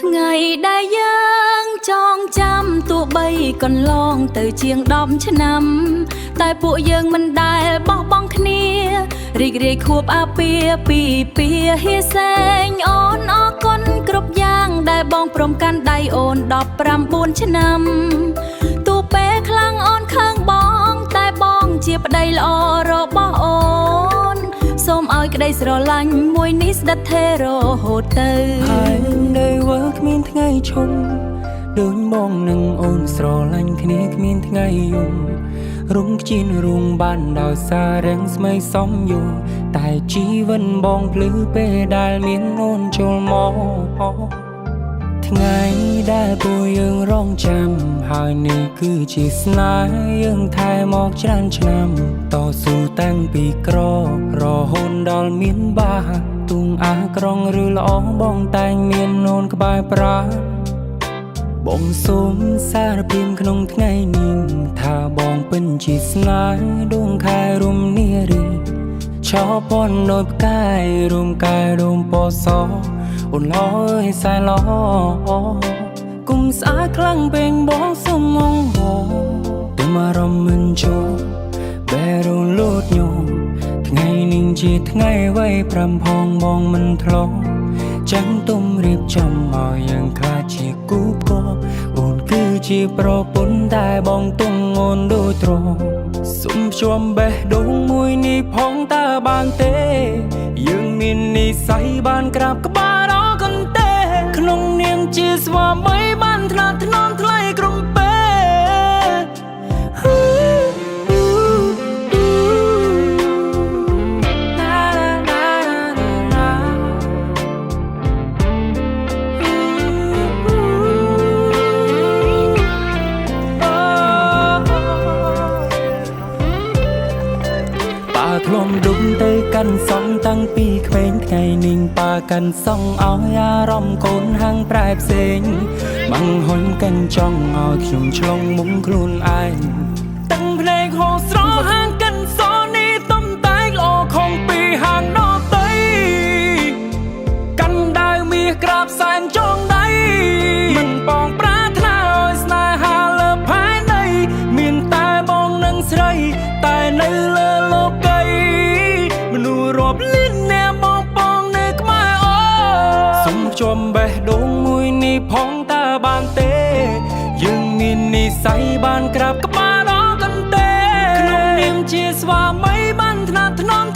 ថ្ងៃដែលយើងចងចាំទោះបីកន្លងទៅជាង10ឆ្នាំតែពួកយើងមិនដែលបោះបង់គ្នារីករាយខួបអាពាហ៍ពីហៀសែងអូនអរគុណគ្រប់យ៉ាងដែលបងព្រមកាន់ដៃអូន19ឆ្នាំទោះពេលខ្លាំងអូនខឹងបងតែបងជាប្តីល្អរបស់អូនសូមឲ្យក្តីស្រឡាញ់មួយនេះស្ដិតថេររហូតទៅហើយនៅវើគ្មានថ្ងៃឈប់ដូចបងនឹងអូនស្រឡាញ់គ្នាគ្មានថ្ងៃយំរុំខ្ជិនរុំបានដោយសាររាំងស្មីសំយោតែជីវិតបងភ្លឺពេលដែលមានអូនចូលមកថ្ងៃដែលពួកយើងរងចាំហើយនេះគឺជាស្នេហ៍យើងថែមកច្រើនឆ្នាំតស៊ូតាំងពីក្ររហូតដល់មានបាទុងអាក្រងឬល្អបងតែងមានអូនក្បែរប្រាបងសូមសារភាពក្នុងថ្ងៃនេះថាបងពិនជាស្នេហ៍ដួងខែរុំនារីឆោពន់ដោយផ្កាយរុំកាយរុំពណ៌សអូនឡអើយសែឡគុំស្អាតខ្លាំងពេញបងសុំមងហោទុំអារម្មណ៍មិនចូលបែររូនលូតញោមថ្ងៃនេះជាថ្ងៃໄວ5ផងបងមិនធ្លាប់ចាំងទុំរៀបចំឲ្យយើងខ្លាចជាគូគោអូនគឺជាប្រពន្ធតែបងទុំអូនដូចទ្រសុំជួមបេះដូងមួយនេះផងតើបានទេយើងមាននិស្ស័យបានក្រាបក្បាលរកន្ទេក្នុងនាមជាស្វាមីបានថ្នាក់ថ្នមថ្លៃក្រុមពេធ្លំដុំទៅកាន់សងតាំងពីក្មេងថ្ងៃនេះប៉ាកាន់សងឲ្យអារម្មណ៍កូនហាំងប្រែផ្សេងបង្ហុញកាន់ចង់ឲ្យខ្ញុំឆ្លងមុំខ្លួនឯងតាំងភ្នែកហូរស្រហាងកាន់សនេះទំតែងល្អខំពីហាងដតីកាន់ដាវមាសក្រាបសែនចងដៃមិនបងប្រាថ្នាឲ្យស្នេហាលើផែនដីមានតែបងនឹងស្រីតែនៅលើលោករាប់លានអ្នកបងបងនៅក្បែរអូសុំជួមបេះដូងមួយនេះផងតើបានទេយើងមាននិស្ស័យបានក្រាបក្បាលរកន្ទេក្នុងនាមជាស្វាមីបានថ្នាក់ថ្នម